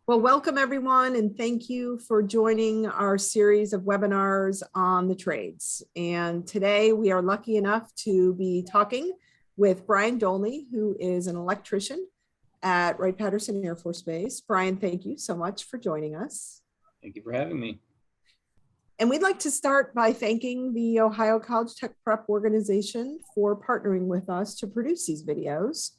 Well, welcome everyone, and thank you for joining our series of webinars on the trades. And today we are lucky enough to be talking with Brian Dolney, who is an electrician at Wright-Patterson Air Force Base. Brian, thank you so much for joining us. Thank you for having me. And we'd like to start by thanking the Ohio College Tech Prep organization for partnering with us to produce these videos.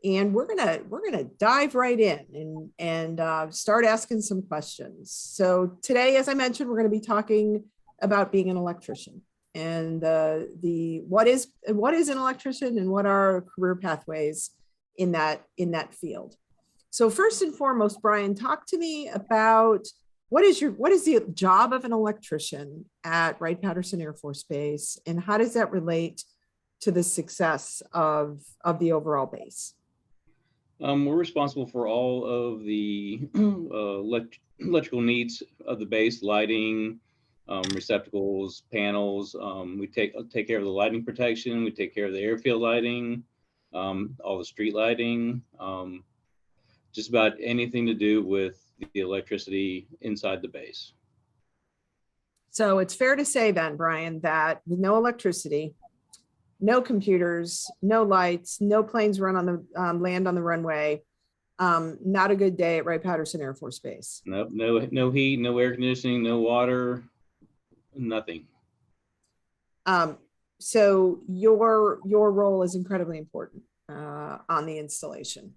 And we're gonna dive right in and start asking some questions. So today, as I mentioned, we're going to be talking about being an electrician and what is an electrician and what are career pathways in that field. So first and foremost, Brian, talk to me about what is the job of an electrician at Wright-Patterson Air Force Base, and how does that relate to the success of the overall base? We're responsible for all of the electrical needs of the base: lighting, receptacles, panels. We take care of the lighting protection. We take care of the airfield lighting, all the street lighting, just about anything to do with the electricity inside the base. So it's fair to say then, Brian, that with no electricity, no computers, no lights, no planes run on the land on the runway, not a good day at Wright-Patterson Air Force Base. No heat, no air conditioning, no water, nothing. So your role is incredibly important on the installation.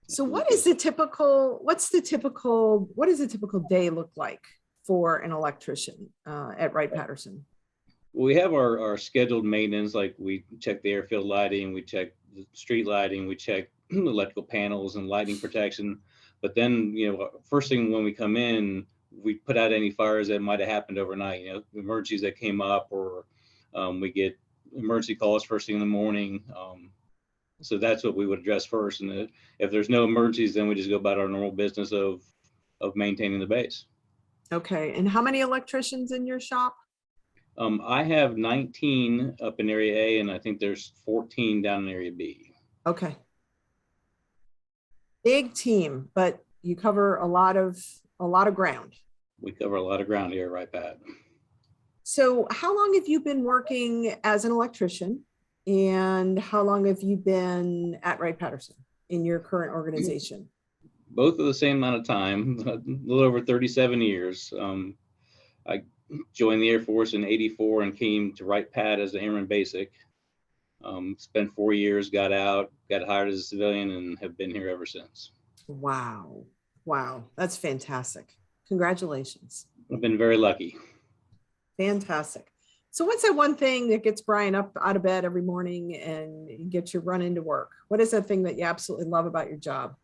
So what does a typical day look like for an electrician at Wright-Patterson? We have our scheduled maintenance, like we check the airfield lighting, we check the street lighting, we check electrical panels and lighting protection. But then, first thing when we come in, we put out any fires that might have happened overnight, emergencies that came up, or we get emergency calls first thing in the morning. So that's what we would address first. And if there's no emergencies, then we just go about our normal business of maintaining the base. Okay. And how many electricians in your shop? I have 19 up in area A, and I think there's 14 down in area B. Okay. Big team, but you cover a lot of ground. We cover a lot of ground here, right, Pat? So how long have you been working as an electrician, and how long have you been at Wright-Patterson in your current organization? Both of the same amount of time, a little over 37 years. I joined the Air Force in '84 and came to Wright-Pat as an Airman Basic. Spent 4 years, got out, got hired as a civilian, and have been here ever since. Wow. That's fantastic. Congratulations. I've been very lucky. Fantastic. So what's that one thing that gets Brian up out of bed every morning and gets you running to work? What is that thing that you absolutely love about your job?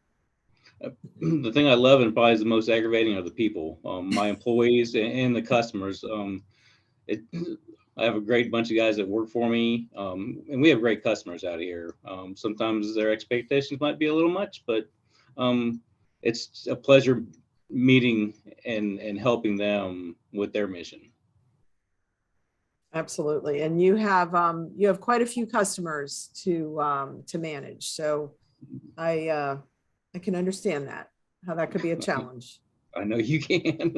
The thing I love and probably is the most aggravating are the people, my employees and the customers. I have a great bunch of guys that work for me, and we have great customers out here. Sometimes their expectations might be a little much, but it's a pleasure meeting and helping them with their mission. Absolutely. And you have quite a few customers to manage. So I can understand how that could be a challenge. I know you can.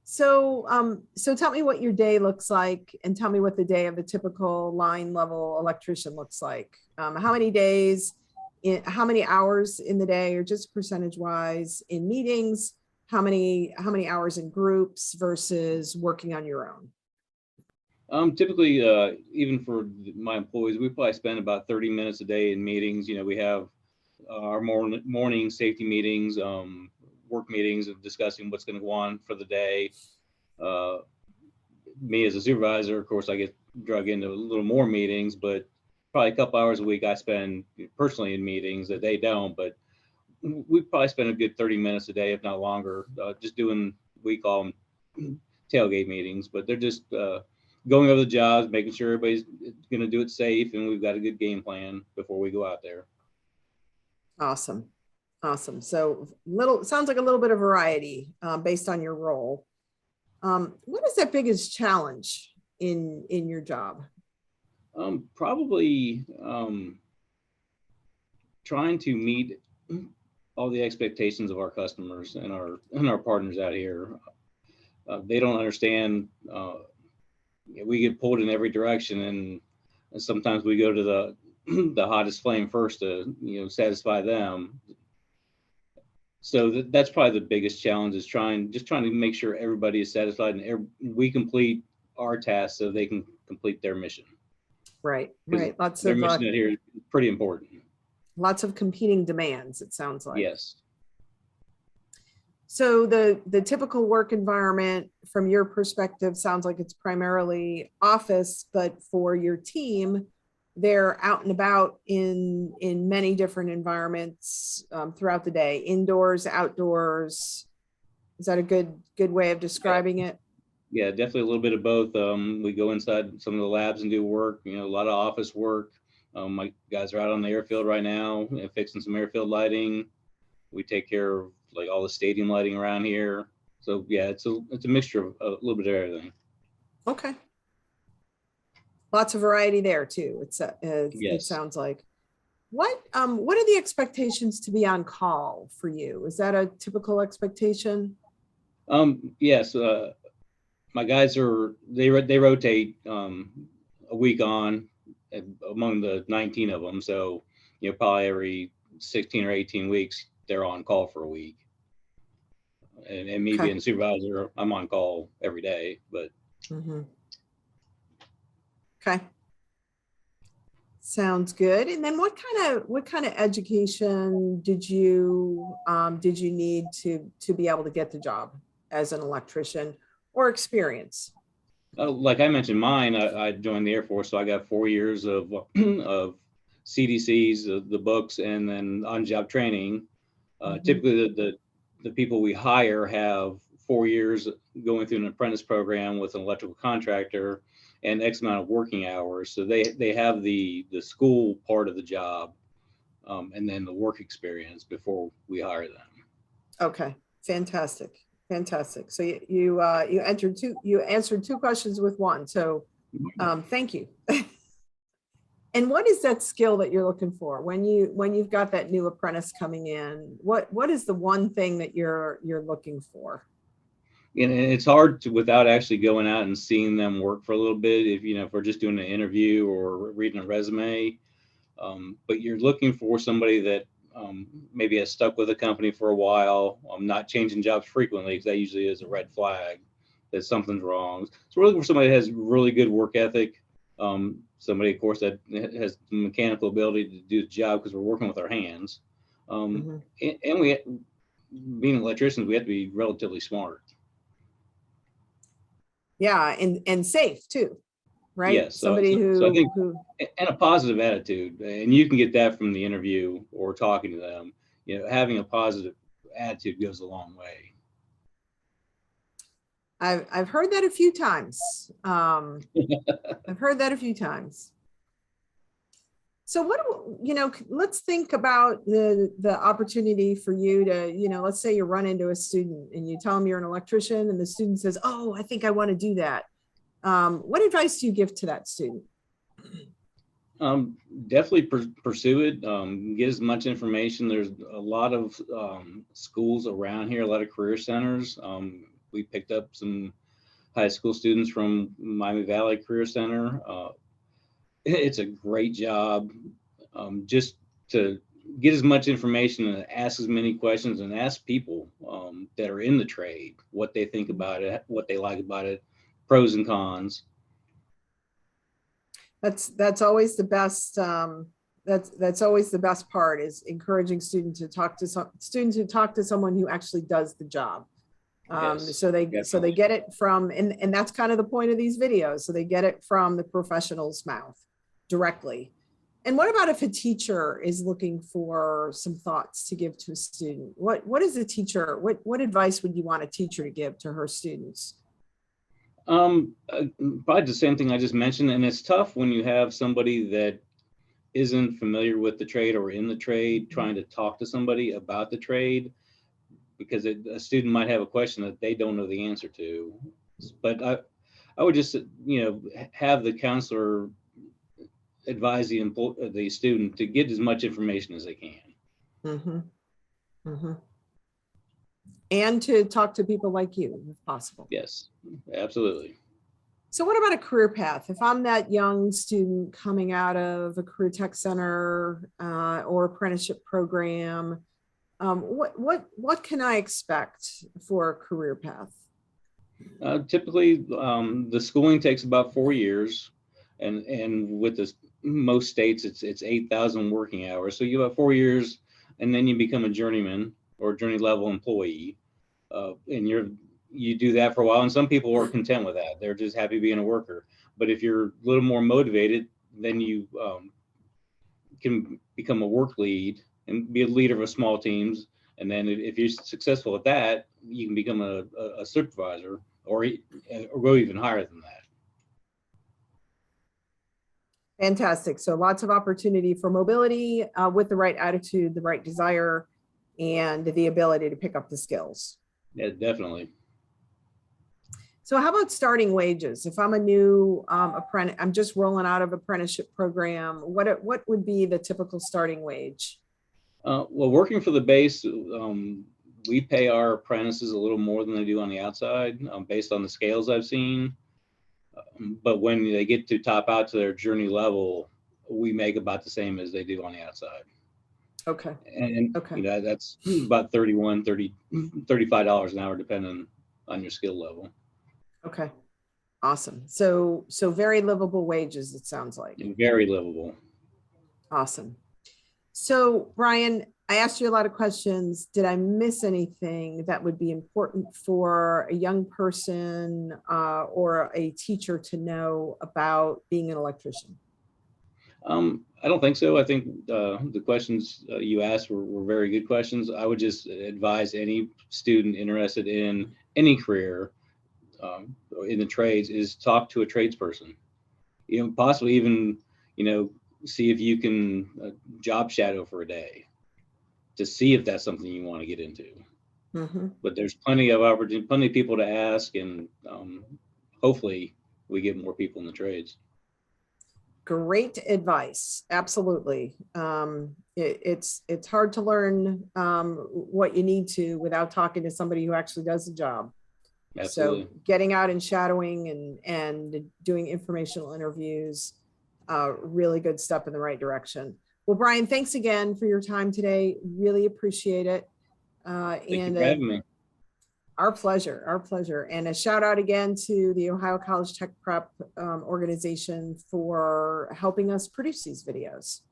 So tell me what your day looks like, and tell me what the day of a typical line level electrician looks like. How many days, how many hours in the day, or just percentage wise in meetings? How many hours in groups versus working on your own? Typically, even for my employees, we probably spend about 30 minutes a day in meetings. We have our morning safety meetings, work meetings of discussing what's going to go on for the day. Me as a supervisor, of course, I get drug into a little more meetings, but probably a couple hours a week I spend personally in meetings that they don't, but we probably spend a good 30 minutes a day, if not longer, just doing, we call them tailgate meetings, but they're just going over the jobs, making sure everybody's going to do it safe, and we've got a good game plan before we go out there. Awesome. So sounds like a little bit of variety based on your role. What is that biggest challenge in your job? Probably trying to meet all the expectations of our customers and our partners out here. They don't understand. We get pulled in every direction, and sometimes we go to the the hottest flame first to satisfy them. So that's probably the biggest challenge, is trying to make sure everybody is satisfied and we complete our tasks so they can complete their mission. Right, Because right. Lots their of mission out here is pretty important. lots of competing demands, it sounds like. Yes. So the typical work environment from your perspective sounds like it's primarily office, but for your team, they're out and about in many different environments throughout the day, indoors, outdoors. Is that a good way of describing it? Yeah, definitely a little bit of both. We go inside some of the labs and do work, a lot of office work. My guys are out on the airfield right now, fixing some airfield lighting. We take care of like all the stadium lighting around here. So yeah, it's a mixture of a little bit of everything. Okay. Lots of variety there too. It Yes. sounds like. What are the expectations to be on call for you? Is that a typical expectation? Yes. My guys they rotate a week on among the 19 of them. So probably every 16 or 18 weeks they're on call for a week. And me Okay. being supervisor, I'm on call every day. But okay. Sounds good. And then what kind of education did you need to be able to get the job as an electrician, or experience? like I mentioned, mine, I joined the Air Force, so I got 4 years of of CDCs, the books, and then on-job training. Typically, the people we hire have 4 years going through an apprentice program with an electrical contractor and X amount of working hours. So they have the school part of the job, and then the work experience before we hire them. Okay, fantastic. Fantastic. So you answered two questions with one. So thank you. And what is that skill that you're looking for when you've got that new apprentice coming in? What is the one thing that you're looking for? And it's hard to, without actually going out and seeing them work for a little bit, if we're just doing an interview or reading a resume. But you're looking for somebody that maybe has stuck with a company for a while, not changing jobs frequently, because that usually is a red flag that something's wrong. So we're looking for somebody that has really good work ethic. Somebody, of course, that has the mechanical ability to do the job, because we're working with our hands. And we, being electricians, we have to be relatively smart. Yeah, and safe too, right? Yes. Somebody so I think, who and a positive attitude, and you can get that from the interview or talking to them. Having a positive attitude goes a long way. I've heard that a few times. I've heard that a few times. So let's think about the opportunity for you to, let's say you run into a student and you tell them you're an electrician, and the student says, "Oh, I think I want to do that." What advice do you give to that student? Definitely pursue it. Get as much information. There's a lot of schools around here, a lot of career centers. We picked up some high school students from Miami Valley Career Center. It's a great job. Just to get as much information and ask as many questions, and ask people that are in the trade what they think about it, what they like about it, pros and cons. That's always the best. That's always the best part, is encouraging students to talk to someone who actually does the job. Yes, so they definitely. get it from, and that's kind of the point of these videos. So they get it from the professional's mouth directly. And what about if a teacher is looking for some thoughts to give to a student? What is a teacher? What advice would you want a teacher to give to her students? Probably the same thing I just mentioned. And it's tough when you have somebody that isn't familiar with the trade or in the trade trying to talk to somebody about the trade, because a student might have a question that they don't know the answer to. But I would just, have the counselor advise the student to get as much information as they can. Mhm. And to talk to people like you, if possible. Yes, absolutely. So what about a career path? If I'm that young student coming out of a career tech center or apprenticeship program, what can I expect for a career path? Typically, the schooling takes about 4 years, and with this, most states it's 8,000 working hours. So you have 4 years, and then you become a journeyman or journey level employee, and you do that for a while. And some people are content with that; they're just happy being a worker. But if you're a little more motivated, then you can become a work lead and be a leader of small teams. And then if you're successful at that, you can become a supervisor or go even higher than that. Fantastic. So lots of opportunity for mobility with the right attitude, the right desire, and the ability to pick up the skills. Yeah, definitely. So how about starting wages? If I'm a new apprentice, I'm just rolling out of apprenticeship program, what would be the typical starting wage? Well, working for the base, we pay our apprentices a little more than they do on the outside, based on the scales I've seen. But when they get to top out to their journey level, we make about the same as they do on the outside. Okay. And Okay. that's about $35 an hour, depending on your skill level. Okay. Awesome. So very livable wages, it sounds like. And very livable. Awesome. So Brian, I asked you a lot of questions. Did I miss anything that would be important for a young person or a teacher to know about being an electrician? I don't think so. I think the questions you asked were very good questions. I would just advise any student interested in any career in the trades is talk to a tradesperson. Possibly even, see if you can job shadow for a day to see if that's something you want to get into. Mm-hmm. But there's plenty of opportunity, plenty of people to ask, and hopefully we get more people in the trades. Great advice. Absolutely. It's hard to learn what you need to without talking to somebody who actually does the job. Absolutely. So getting out and shadowing and doing informational interviews, really good step in the right direction. Well, Brian, thanks again for your time today. Really appreciate it. Thank you for having me. Our pleasure, our pleasure. And a shout out again to the Ohio College Tech Prep organization for helping us produce these videos.